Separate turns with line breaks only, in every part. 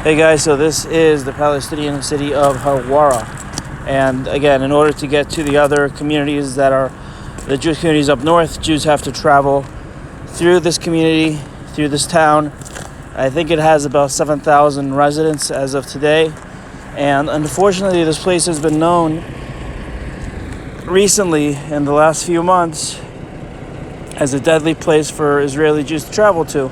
Hey guys, so this is the Palestinian city of Howwarah, and again, in order to get to the other communities that are the Jewish communities up north, Jews have to travel through this community, through this town. I think it has about 7,000 residents as of today, and unfortunately this place has been known recently in the last few months as a deadly place for Israeli Jews to travel to,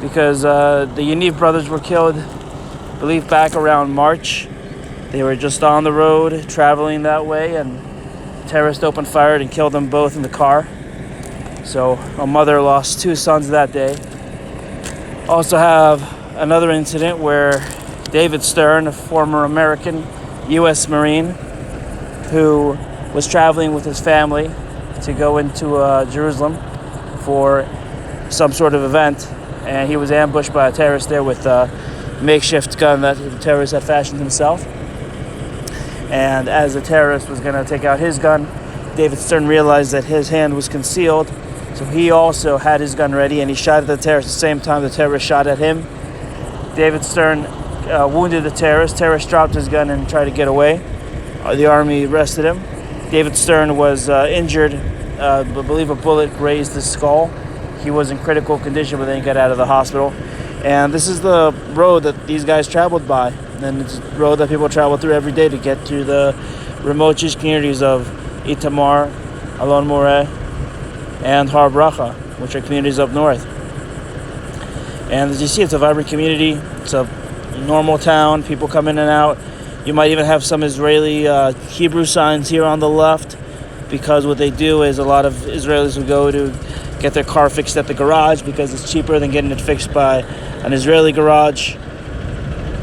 because the Yaniv brothers were killed, I believe, back around March. They were just on the road traveling that way, and terrorists opened fire and killed them both in the car. So a mother lost 2 sons that day. Also have another incident where David Stern, a former American U.S. Marine who was traveling with his family to go into Jerusalem for some sort of event, and he was ambushed by a terrorist there with a makeshift gun that the terrorist had fashioned himself. And as the terrorist was going to take out his gun, David Stern realized that his hand was concealed, so he also had his gun ready, and he shot at the terrorist at the same time the terrorist shot at him. David Stern wounded the terrorist. Terrorist dropped his gun and tried to get away. The army arrested him. David Stern was injured. I believe a bullet grazed his skull. He was in critical condition, but then he got out of the hospital. And this is the road that these guys traveled by. And it's a road that people travel through every day to get to the remote Jewish communities of Itamar, Alon Moreh, and Har Bracha, which are communities up north. And as you see, it's a vibrant community. It's a normal town. People come in and out. You might even have some Israeli Hebrew signs here on the left, because what they do is a lot of Israelis will go to get their car fixed at the garage because it's cheaper than getting it fixed by an Israeli garage.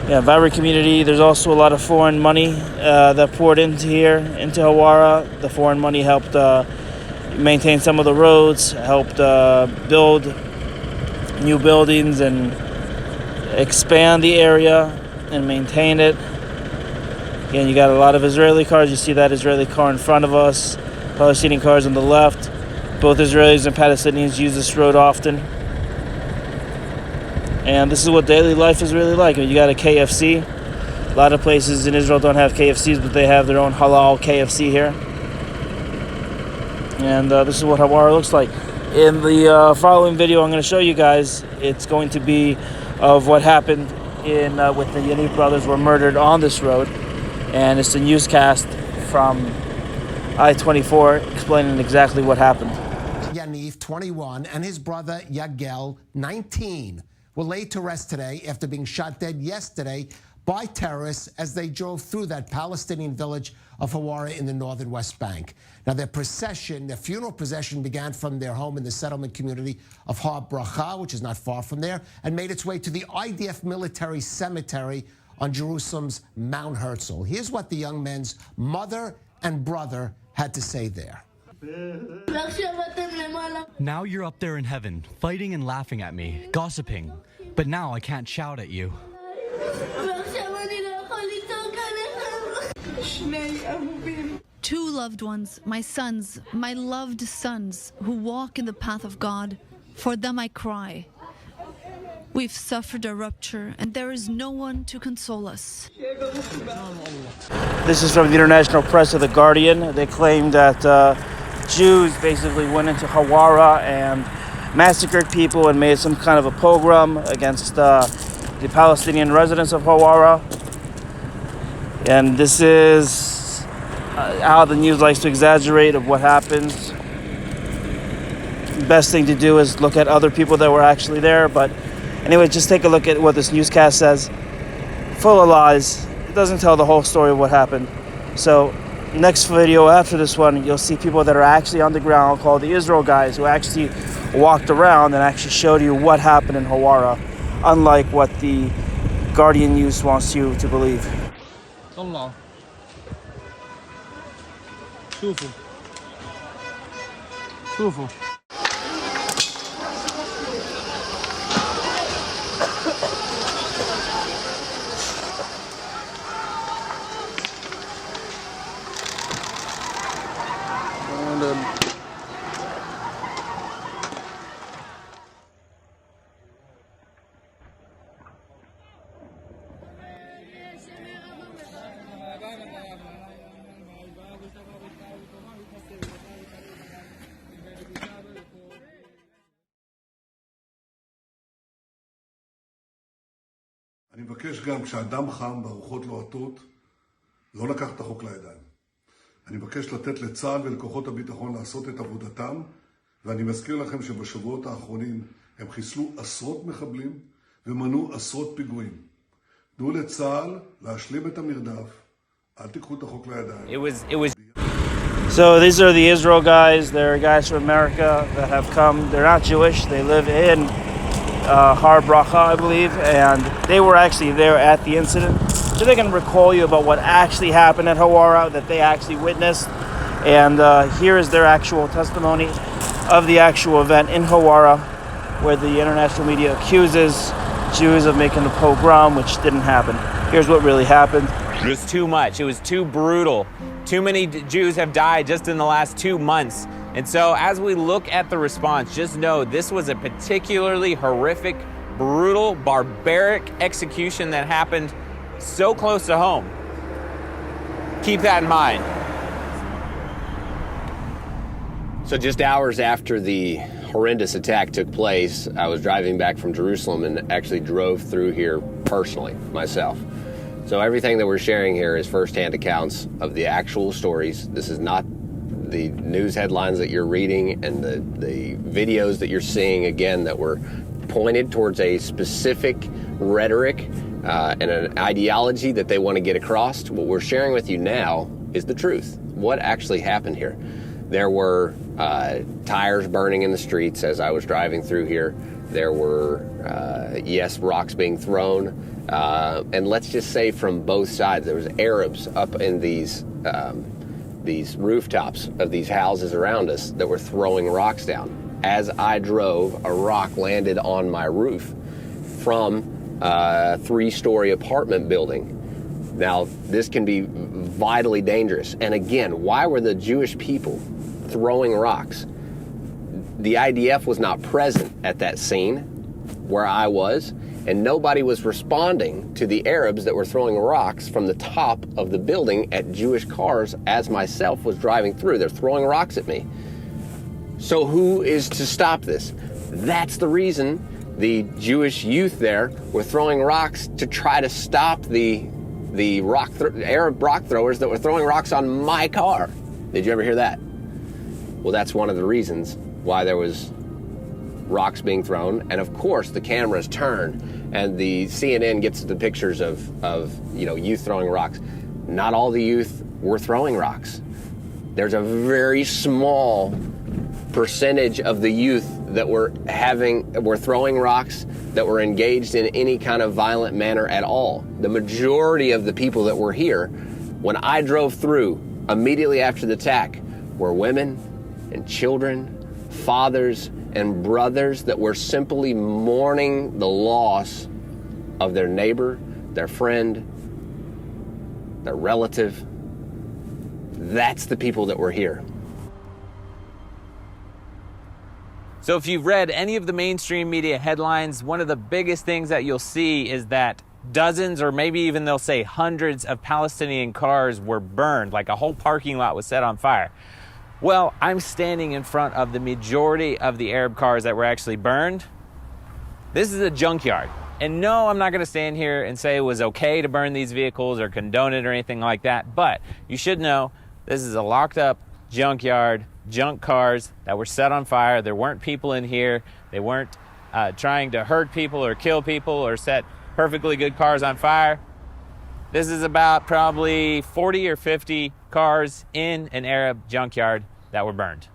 Yeah, vibrant community. There's also a lot of foreign money that poured into here, into Howwarah. The foreign money helped maintain some of the roads, helped build new buildings and expand the area and maintain it. Again, you got a lot of Israeli cars. You see that Israeli car in front of us, Palestinian cars on the left. Both Israelis and Palestinians use this road often. And this is what daily life is really like. You got a KFC. A lot of places in Israel don't have KFCs, but they have their own halal KFC here. And this is what Howwarah looks like. In the following video I'm going to show you guys, it's going to be of what happened with the Yaniv brothers were murdered on this road. And it's a newscast from I-24 explaining exactly what happened.
Yaniv, 21, and his brother Yagel, 19, were laid to rest today after being shot dead yesterday by terrorists as they drove through that Palestinian village of Huwara in the northern West Bank. Now, their funeral procession began from their home in the settlement community of Har Bracha, which is not far from there, and made its way to the IDF military cemetery on Jerusalem's Mount Herzl. Here's what the young men's mother and brother had to say there.
Now you're up there in heaven, fighting and laughing at me, gossiping, but now I can't shout at you.
2 loved ones, my sons, my loved sons, who walk in the path of God. For them I cry. We've suffered a rupture, and there is no one to console us.
This is from the international press of The Guardian. They claim that Jews basically went into Howwarah and massacred people and made some kind of a pogrom against the Palestinian residents of Howwarah. And this is how the news likes to exaggerate of what happens. The best thing to do is look at other people that were actually there. But anyway, just take a look at what this newscast says. Full of lies. It doesn't tell the whole story of what happened. So next video after this one, you'll see people that are actually on the ground called the Israel guys, who actually walked around and actually showed you what happened in Howwarah, unlike what the Guardian News wants you to believe.
طلعوا شوفوا شوفوا
אני מבקש גם כשאדם חם והרוחות לוהטות, לא לקחת את החוק לידיים. אני מבקש לתת לצה"ל ולכוחות הביטחון לעשות את עבודתם, ואני מזכיר לכם שבשבועות האחרונים הם חיסלו עשרות מחבלים ומנעו עשרות פיגועים. תנו לצה"ל להשלים את המרדף, אל תיקחו את החוק לידיים.
So these are the Israel guys. They're guys from America that have come. They're not Jewish. They live in Har Bracha, I believe, and they were actually there at the incident. So they can recall you about what actually happened at Howwarah, that they actually witnessed. And here is their actual testimony of the actual event in Howwarah, where the international media accuses Jews of making the pogrom, which didn't happen. Here's what really happened.
It was too much. It was too brutal. Too many Jews have died just in the last 2 months. And so as we look at the response, just know this was a particularly horrific, brutal, barbaric execution that happened so close to home. Keep that in mind.
So just hours after the horrendous attack took place, I was driving back from Jerusalem and actually drove through here personally, myself. So everything that we're sharing here is firsthand accounts of the actual stories. This is not the news headlines that you're reading and the videos that you're seeing, again, that were pointed towards a specific rhetoric and an ideology that they want to get across. What we're sharing with you now is the truth. What actually happened here? There were tires burning in the streets as I was driving through here. There were, rocks being thrown. And let's just say from both sides, there was Arabs up in these rooftops of these houses around us that were throwing rocks down. As I drove, a rock landed on my roof from a 3-story apartment building. Now, this can be vitally dangerous. And again, why were the Jewish people throwing rocks? The IDF was not present at that scene where I was, and nobody was responding to the Arabs that were throwing rocks from the top of the building at Jewish cars as myself was driving through. They're throwing rocks at me. So who is to stop this? That's the reason the Jewish youth there were throwing rocks to try to stop the Arab rock throwers that were throwing rocks on my car. Did you ever hear that? Well, that's one of the reasons why there was rocks being thrown. And of course, the cameras turn and the CNN gets the pictures of youth throwing rocks. Not all the youth were throwing rocks. There's a very small percentage of the youth that were throwing rocks, that were engaged in any kind of violent manner at all. The majority of the people that were here, when I drove through immediately after the attack, were women and children, fathers and brothers that were simply mourning the loss of their neighbor, their friend, their relative. That's the people that were here.
So if you've read any of the mainstream media headlines, one of the biggest things that you'll see is that dozens, or maybe even they'll say hundreds of Palestinian cars were burned, like a whole parking lot was set on fire. Well, I'm standing in front of the majority of the Arab cars that were actually burned. This is a junkyard. And no, I'm not going to stand here and say it was okay to burn these vehicles or condone it or anything like that. But you should know this is a locked up junkyard, junk cars that were set on fire. There weren't people in here. They weren't trying to hurt people or kill people or set perfectly good cars on fire. This is about probably 40 or 50 cars in an Arab junkyard that were burned.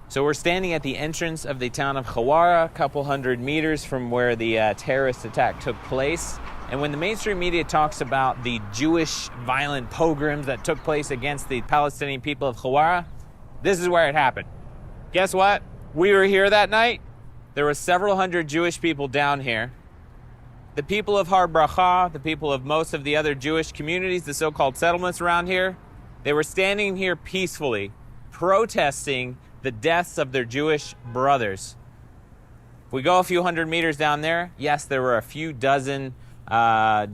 So we're standing at the entrance of the town of Howwarah, a couple hundred meters from where the terrorist attack took place. And when the mainstream media talks about the Jewish violent pogroms that took place against the Palestinian people of Howwarah, this is where it happened. Guess what? We were here that night. There were several hundred Jewish people down here. The people of Har Bracha, the people of most of the other Jewish communities, the so-called settlements around here, they were standing here peacefully, protesting the deaths of their Jewish brothers. If we go a few hundred meters down there, yes, there were a few dozen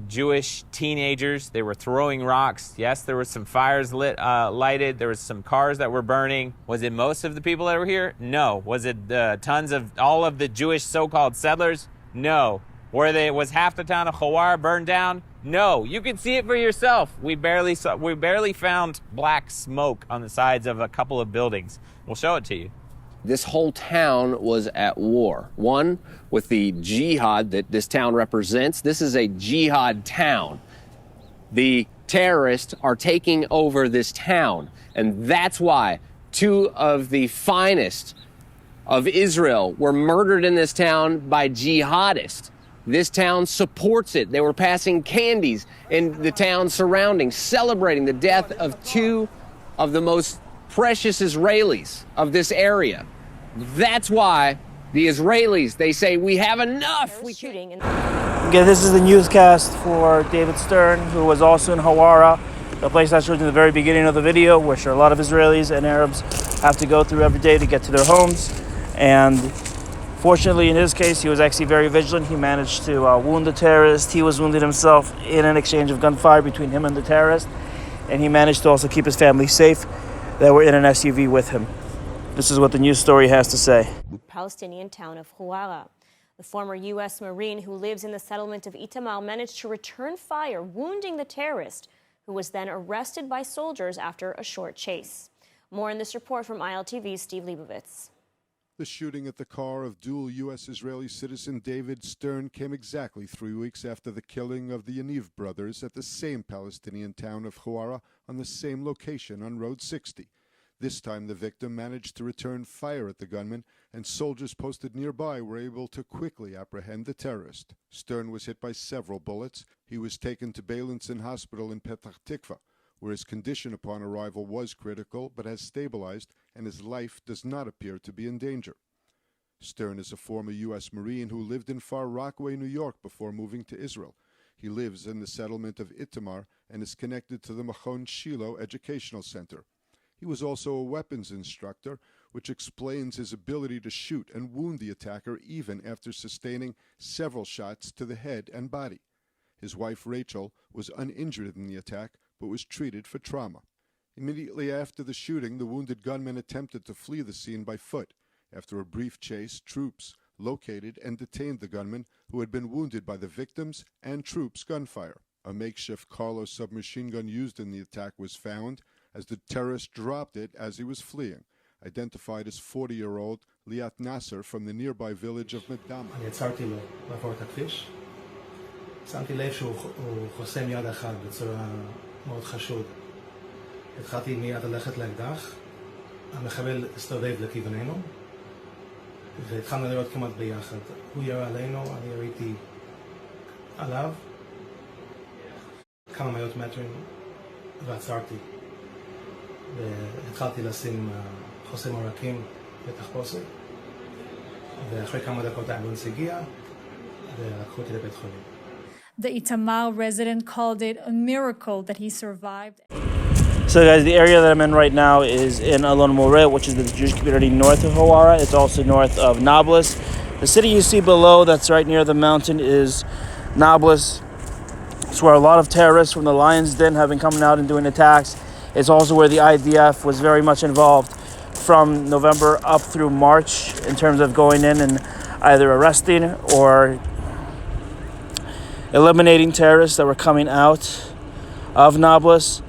Jewish teenagers. They were throwing rocks. Yes, there were some fires lighted. There was some cars that were burning. Was it most of the people that were here? No. Was it tons of all of the Jewish so-called settlers? No. Was half the town of Howwarah burned down? No, you can see it for yourself. We barely found black smoke on the sides of a couple of buildings. We'll show it to you.
This whole town was at war. One, with the jihad that this town represents. This is a jihad town. The terrorists are taking over this town, and that's why two of the finest of Israel were murdered in this town by jihadists. This town supports it. They were passing candies in the town surrounding, celebrating the death of two of the most precious Israelis of this area. That's why the Israelis, they say, we have enough.
Again, this is the newscast for David Stern, who was also in Howwarah, the place I showed you in the very beginning of the video, which a lot of Israelis and Arabs have to go through every day to get to their homes. And fortunately, in his case, he was actually very vigilant. He managed to wound the terrorist. He was wounded himself in an exchange of gunfire between him and the terrorist. And he managed to also keep his family safe that were in an SUV with him. This is what the news story has to say.
Palestinian town of Huwara. The former U.S. Marine who lives in the settlement of Itamar managed to return fire, wounding the terrorist, who was then arrested by soldiers after a short chase. More in this report from ILTV's Steve Leibovitz.
The shooting at the car of dual U.S.-Israeli citizen David Stern came exactly 3 weeks after the killing of the Yaniv brothers at the same Palestinian town of Huwara on the same location on Road 60. This time the victim managed to return fire at the gunman, and soldiers posted nearby were able to quickly apprehend the terrorist. Stern was hit by several bullets. He was taken to Beilinson Hospital in Petah Tikva, where his condition upon arrival was critical but has stabilized, and his life does not appear to be in danger. Stern is a former U.S. Marine who lived in Far Rockaway, New York before moving to Israel. He lives in the settlement of Itamar and is connected to the Machon Shiloh Educational Center. He was also a weapons instructor, which explains his ability to shoot and wound the attacker even after sustaining several shots to the head and body. His wife, Rachel, was uninjured in the attack, but was treated for trauma. Immediately after the shooting, the wounded gunman attempted to flee the scene by foot. After a brief chase, troops located and detained the gunman, who had been wounded by the victims and troops' gunfire. A makeshift Carlo submachine gun used in the attack was found, as the terrorist dropped it as he was fleeing, identified as 40-year-old Liat Nasser from the nearby village of Medama.
אני עצרתי לו לעבור את הכביש. שמתי לב שהוא חוסם יד אחד בצורה מאוד חשוד. התחלתי מיד ללכת לאקדח. המחבל הסתובב לכיווננו, והתחלנו לראות כמעט ביחד. הוא ירה עלינו, אני יריתי עליו. כמה מאות מטרים, ועצרתי. והתחלתי לשים חוסם עורקים בתחפושת, ואחרי כמה דקות האמבולנס הגיע, ולקחו אותי לבית חולים.
The Itamar resident called it a miracle that he survived.
So guys, the area that I'm in right now is in Alon Moreh, which is the Jewish community north of Howwarah. It's also north of Nablus. The city you see below that's right near the mountain is Nablus. It's where a lot of terrorists from the Lion's Den have been coming out and doing attacks. It's also where the IDF was very much involved from November up through March in terms of going in and either arresting or eliminating terrorists that were coming out of Nablus.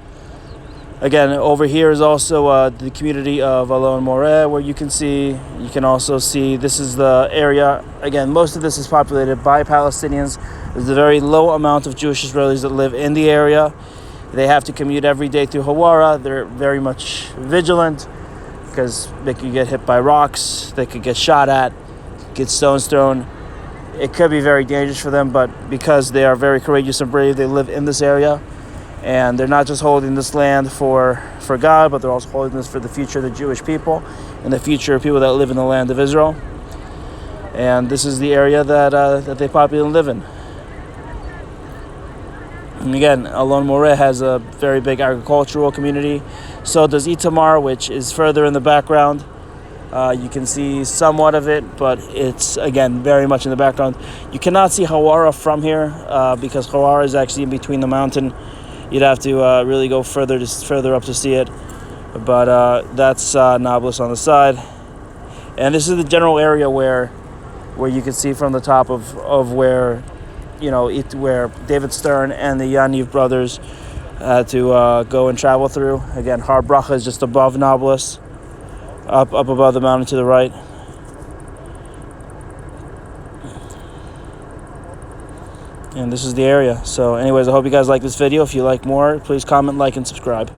Again, over here is also the community of Alon Moreh, where you can also see this is the area. Again, most of this is populated by Palestinians. There's a very low amount of Jewish Israelis that live in the area. They have to commute every day through Howwarah. They're very much vigilant because they could get hit by rocks, they could get shot at, get stones thrown. It could be very dangerous for them, but because they are very courageous and brave, they live in this area. And they're not just holding this land for God, but they're also holding this for the future of the Jewish people and the future of people that live in the land of Israel. And this is the area that they popularly live in. And again, Alon Moreh has a very big agricultural community. So does Itamar, which is further in the background. You can see somewhat of it, but it's, again, very much in the background. You cannot see Howwarah from here because Howwarah is actually in between the mountain. You'd have to really go further up to see it. But that's Nablus on the side. And this is the general area where where you can see from the top of where, where David Stern and the Yaniv brothers had to go and travel through. Again, Har Bracha is just above Nablus, up above the mountain to the right. And this is the area. So anyways, I hope you guys like this video. If you like more, please comment, like, and subscribe.